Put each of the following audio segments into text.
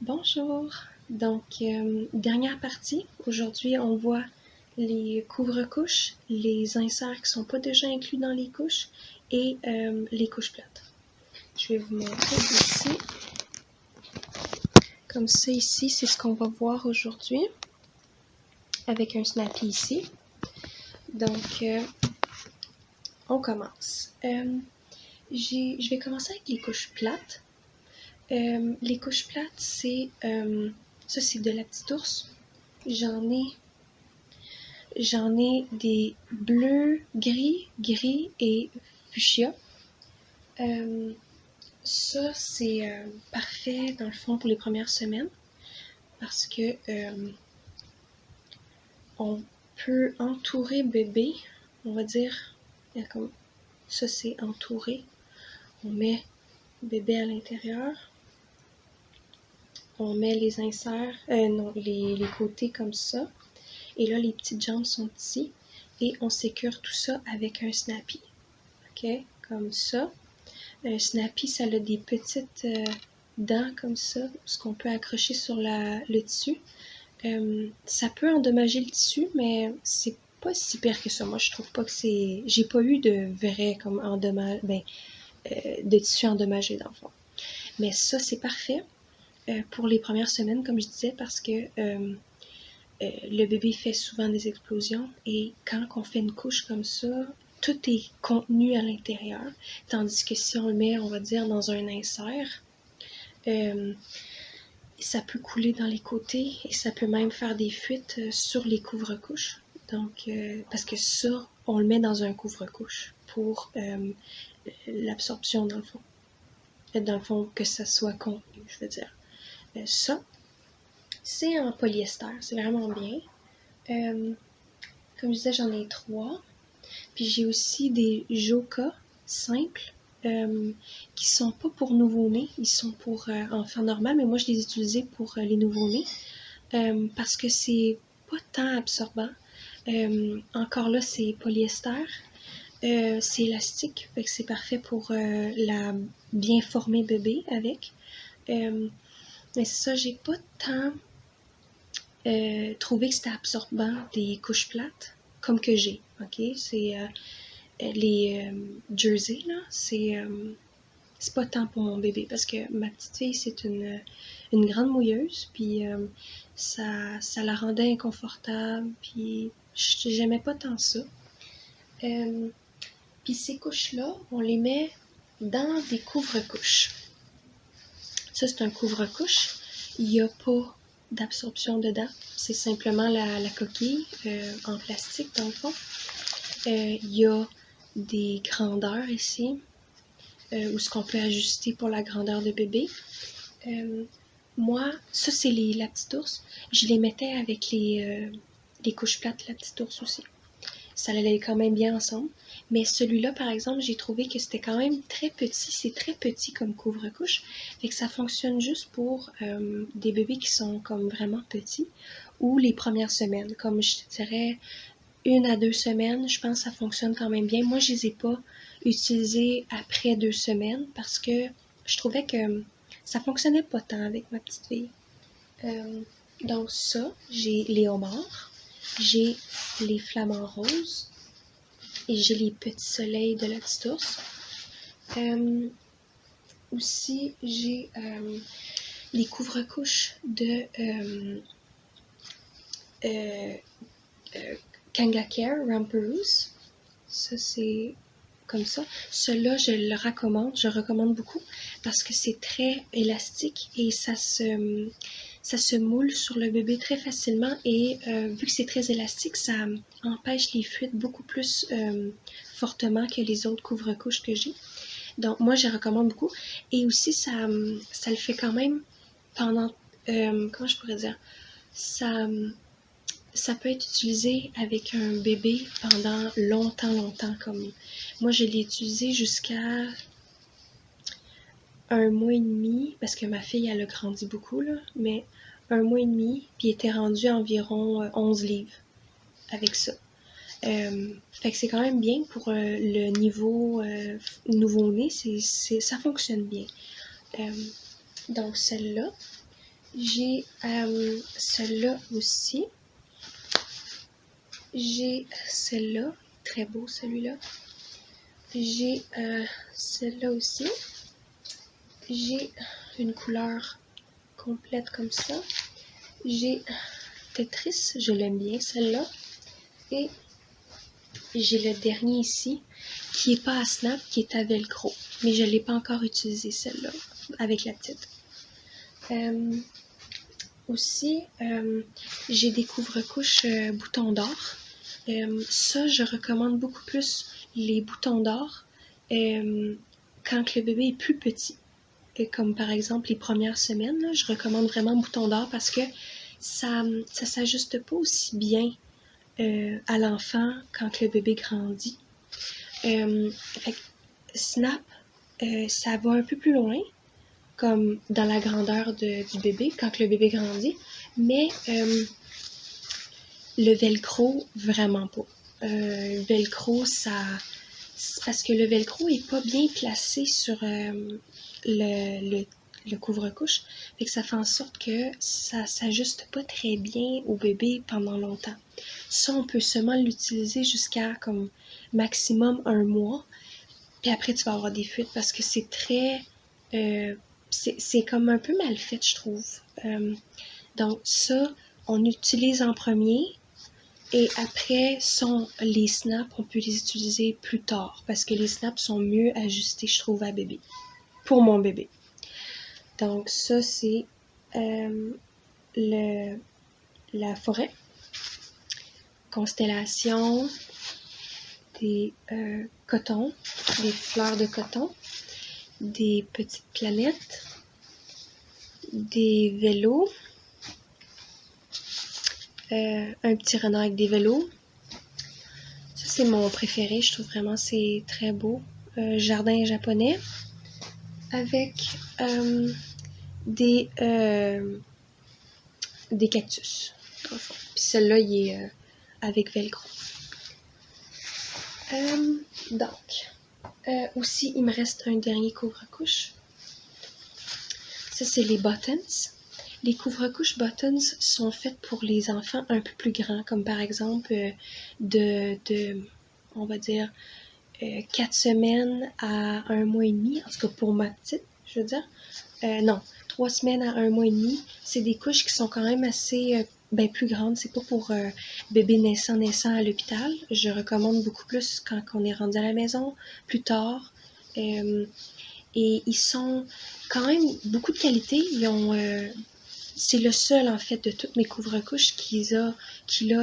Bonjour! Donc, dernière partie. Aujourd'hui, on voit les couvre-couches, les inserts qui sont pas déjà inclus dans les couches et les couches plates. Je vais vous montrer ici. Comme ça, ici, c'est ce qu'on va voir aujourd'hui avec un snappy ici. Donc, on commence. Je vais commencer avec les couches plates. Les couches plates, ça c'est de la petite ours. J'en ai des bleus, gris et fuchsia. Ça c'est parfait dans le fond pour les premières semaines parce que on peut entourer bébé, on va dire, comme ça c'est entouré. On met bébé à l'intérieur. On met les inserts, les côtés comme ça. Et là, les petites jambes sont ici. Et on sécure tout ça avec un snappy. OK? Comme ça. Un snappy, ça a des petites dents comme ça, ce qu'on peut accrocher sur le tissu. Ça peut endommager le tissu, mais c'est pas si pire que ça. Moi, je trouve pas que c'est... J'ai pas eu de vrai comme de tissu endommagé dans le fond. Mais ça, c'est parfait. Pour les premières semaines, comme je disais, parce que le bébé fait souvent des explosions et quand on fait une couche comme ça, tout est contenu à l'intérieur. Tandis que si on le met, on va dire, dans un insert, ça peut couler dans les côtés et ça peut même faire des fuites sur les couvre-couches. Donc, parce que ça, on le met dans un couvre-couche pour l'absorption dans le fond. Dans le fond, que ça soit contenu, je veux dire. Ça, c'est en polyester, c'est vraiment bien. Comme je disais, j'en ai 3. Puis j'ai aussi des Joka simples qui sont pas pour nouveau-nés, ils sont pour enfants normaux, mais moi je les utilisais pour les nouveau-nés parce que c'est pas tant absorbant. Encore là, c'est polyester. C'est élastique, fait que c'est parfait pour la bien former bébé avec. Mais c'est ça, j'ai pas tant trouvé que c'était absorbant des couches plates comme que j'ai. Ok, c'est les jerseys là, c'est pas tant pour mon bébé parce que ma petite fille c'est une grande mouilleuse, puis ça la rendait inconfortable, puis j'aimais pas tant ça. Puis ces couches-là, on les met dans des couvre-couches. Ça, c'est un couvre-couche. Il n'y a pas d'absorption dedans. C'est simplement la coquille en plastique, dans le fond. Il y a des grandeurs ici, où ce qu'on peut ajuster pour la grandeur de bébé. Moi, ça, c'est la petite ours. Je les mettais avec les couches plates, la petite ours aussi. Ça allait quand même bien ensemble. Mais celui-là, par exemple, j'ai trouvé que c'était quand même très petit. C'est très petit comme couvre-couche. Fait que ça fonctionne juste pour des bébés qui sont comme vraiment petits ou les premières semaines. Comme je te dirais, 1 à 2 semaines, je pense que ça fonctionne quand même bien. Moi, je les ai pas utilisés après 2 semaines parce que je trouvais que ça fonctionnait pas tant avec ma petite fille. Donc ça, j'ai les homards. J'ai les flamants roses et j'ai les petits soleils de la petite ours. Aussi, j'ai les couvre-couches de Kangacare Ramperous. Ça, c'est comme ça. Celui-là, je recommande beaucoup parce que c'est très élastique et ça se moule sur le bébé très facilement et vu que c'est très élastique, ça empêche les fuites beaucoup plus fortement que les autres couvre-couches que j'ai. Donc moi, je recommande beaucoup. Et aussi, ça le fait quand même pendant... comment je pourrais dire? Ça peut être utilisé avec un bébé pendant longtemps. Comme moi, je l'ai utilisé jusqu'à 1 mois et demi, parce que ma fille, elle a grandi beaucoup, là, mais 1 mois et demi, puis elle était rendue à environ 11 livres avec ça. Fait que c'est quand même bien pour le niveau nouveau-né, ça fonctionne bien. Donc celle-là, J'ai celui-là aussi. J'ai celle-là, très beau celui-là. J'ai celle-là aussi. J'ai une couleur complète comme ça. J'ai Tetris, je l'aime bien celle-là. Et j'ai le dernier ici, qui n'est pas à snap, qui est à velcro. Mais je ne l'ai pas encore utilisé celle-là, avec la petite. Aussi, j'ai des couvre-couches boutons d'or. Ça, je recommande beaucoup plus les boutons d'or quand le bébé est plus petit. Comme par exemple les premières semaines, là, je recommande vraiment boutons d'or parce que ça s'ajuste pas aussi bien à l'enfant quand le bébé grandit. Fait que Snap, ça va un peu plus loin, comme dans la grandeur du bébé, quand le bébé grandit, mais le velcro, vraiment pas. Velcro, c'est parce que le velcro est pas bien placé sur le couvre-couche, fait que ça fait en sorte que ça s'ajuste pas très bien au bébé pendant longtemps. Ça, on peut seulement l'utiliser jusqu'à comme maximum 1 mois, puis après tu vas avoir des fuites parce que c'est très... c'est comme un peu mal fait, je trouve. Donc ça, on utilise en premier, et après, les snaps, on peut les utiliser plus tard parce que les snaps sont mieux ajustés, je trouve, à bébé. Pour mon bébé. Donc ça, c'est la forêt. Constellation, des cotons, des fleurs de coton, des petites planètes, des vélos, un petit renard avec des vélos. Ça, c'est mon préféré. Je trouve vraiment c'est très beau. Jardin japonais avec des cactus. Puis celui-là, il est avec velcro. Donc, aussi, il me reste un dernier couvre-couche. Ça, c'est les buttons. Les couvre-couches buttons sont faits pour les enfants un peu plus grands, comme par exemple on va dire, 4 semaines à 1 mois et demi, en tout cas pour ma petite, je veux dire. Non, 3 semaines à 1 mois et demi. C'est des couches qui sont quand même assez plus grandes. C'est pas pour bébé naissant à l'hôpital. Je recommande beaucoup plus quand on est rendu à la maison, plus tard. Et ils sont quand même beaucoup de qualité. Ils ont... c'est le seul, en fait, de toutes mes couvre-couches qui a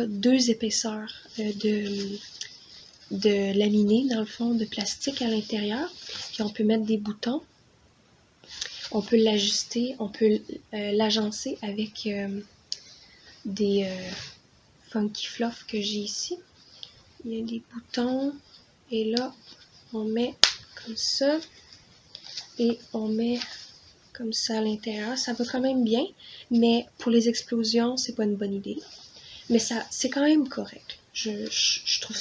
2 épaisseurs de laminé, dans le fond, de plastique à l'intérieur. Puis on peut mettre des boutons. On peut l'ajuster, on peut l'agencer avec des Funky Fluff que j'ai ici. Il y a des boutons. Et là, on met comme ça. Et on met comme ça à l'intérieur. Ça va quand même bien, mais pour les explosions, c'est pas une bonne idée. Mais ça, c'est quand même correct. Je trouve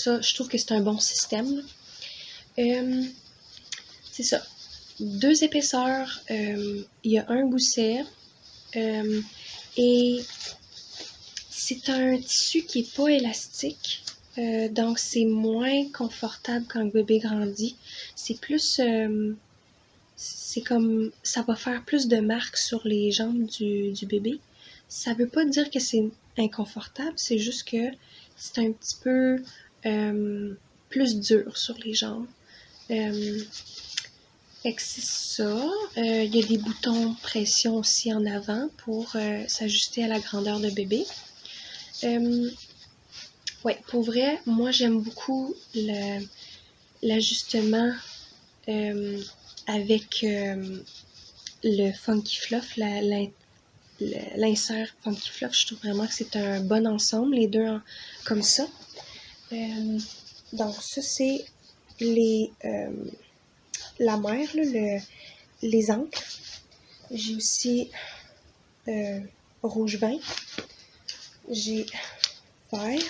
que c'est un bon système. C'est ça. 2 épaisseurs, il y a un gousset, et c'est un tissu qui est pas élastique, donc c'est moins confortable quand le bébé grandit. C'est plus... c'est comme ça va faire plus de marques sur les jambes du bébé. Ça veut pas dire que c'est inconfortable, c'est juste que c'est un petit peu plus dur sur les jambes. Fait que c'est ça. Il y a des boutons pression aussi en avant pour s'ajuster à la grandeur de bébé. Ouais, pour vrai, moi j'aime beaucoup l'ajustement avec le Funky Fluff, l'insert Funky Fluff. Je trouve vraiment que c'est un bon ensemble, les deux comme ça. Donc ça, c'est la mère, là, les encres. J'ai aussi rouge vin. J'ai vert.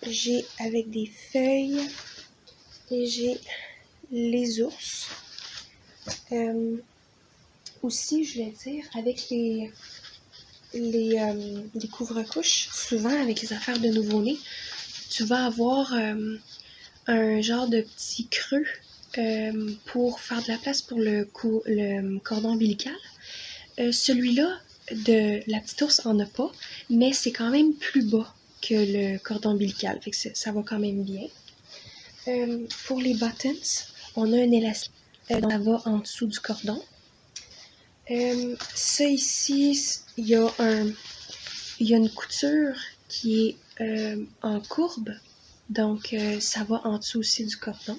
J'ai avec des feuilles. Et j'ai les ours. Aussi, je vais dire, avec les couvre-couches, souvent avec les affaires de nouveau-né, tu vas avoir un genre de petit creux pour faire de la place pour le cordon ombilical. Celui-là, de la petite ours en a pas, mais c'est quand même plus bas que le cordon ombilical, fait que ça va quand même bien. Pour les buttons, on a un élastique, donc ça va en dessous du cordon. Ça ici, il y a une couture qui est en courbe, donc ça va en dessous aussi du cordon.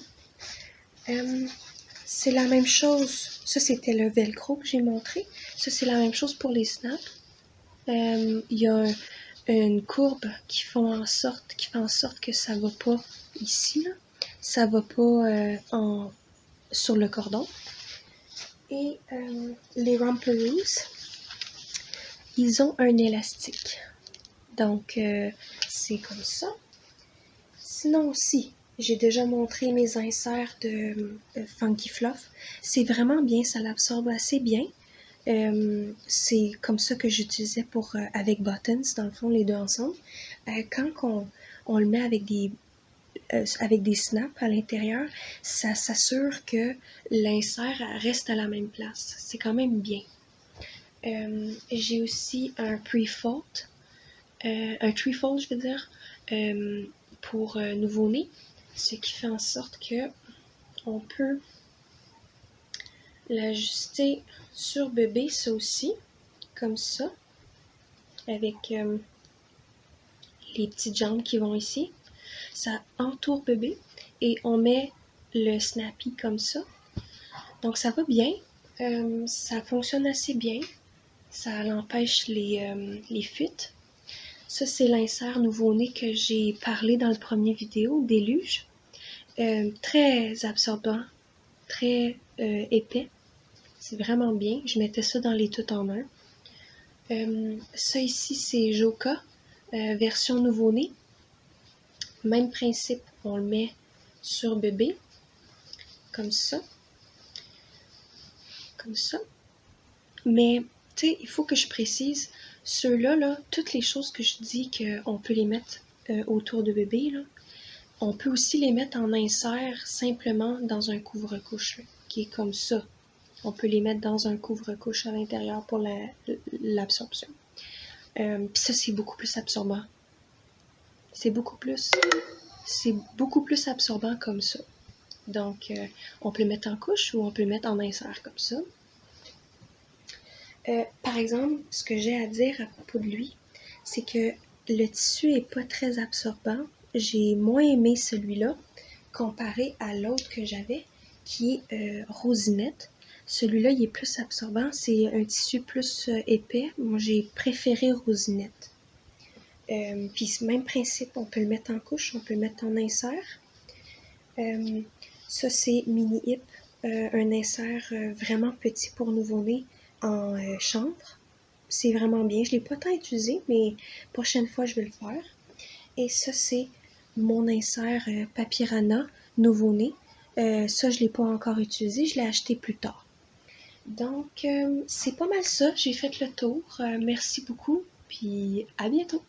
C'est la même chose, ça c'était le velcro que j'ai montré, ça c'est la même chose pour les snaps. Il y a une courbe qui fait en sorte que ça va pas ici, là. Ça va pas sur le cordon. Et les romperoos, ils ont un élastique. Donc, c'est comme ça. Sinon aussi, j'ai déjà montré mes inserts de Funky Fluff. C'est vraiment bien, ça l'absorbe assez bien. C'est comme ça que j'utilisais pour avec Buttons, dans le fond, les deux ensemble. Quand on le met avec des snaps à l'intérieur, ça s'assure que l'insert reste à la même place. C'est quand même bien. J'ai aussi un pre-fold, un trefold, je veux dire, pour nouveau-né, ce qui fait en sorte que on peut l'ajuster sur bébé, ça aussi, comme ça, avec les petites jambes qui vont ici. Ça entoure bébé et on met le snappy comme ça. Donc ça va bien, ça fonctionne assez bien, ça empêche les fuites. Ça, c'est l'insert nouveau-né que j'ai parlé dans le premier vidéo, Déluge. Très absorbant, très épais. C'est vraiment bien. Je mettais ça dans les tout en un. Ça ici, c'est Joka, version nouveau-né. Même principe, on le met sur bébé, comme ça. Comme ça. Mais, tu sais, il faut que je précise, ceux-là, là, toutes les choses que je dis qu'on peut les mettre autour de bébé, là, on peut aussi les mettre en insert simplement dans un couvre-couche, là, qui est comme ça. On peut les mettre dans un couvre-couche à l'intérieur pour l'absorption. Puis ça, c'est beaucoup plus absorbant. C'est beaucoup plus absorbant comme ça. Donc, on peut le mettre en couche ou on peut le mettre en insert comme ça. Par exemple, ce que j'ai à dire à propos de lui, c'est que le tissu est pas très absorbant. J'ai moins aimé celui-là comparé à l'autre que j'avais, qui est Rosinette. Celui-là, il est plus absorbant. C'est un tissu plus épais. Moi, j'ai préféré Rosinette. Puis, même principe, on peut le mettre en couche, on peut le mettre en insert. Ça, c'est Mini Hip, un insert vraiment petit pour nouveau-né en chanvre. C'est vraiment bien. Je ne l'ai pas tant utilisé, mais prochaine fois, je vais le faire. Et ça, c'est mon insert Papyrana nouveau-né. Ça, je ne l'ai pas encore utilisé. Je l'ai acheté plus tard. Donc, c'est pas mal ça. J'ai fait le tour. Merci beaucoup. Puis, à bientôt.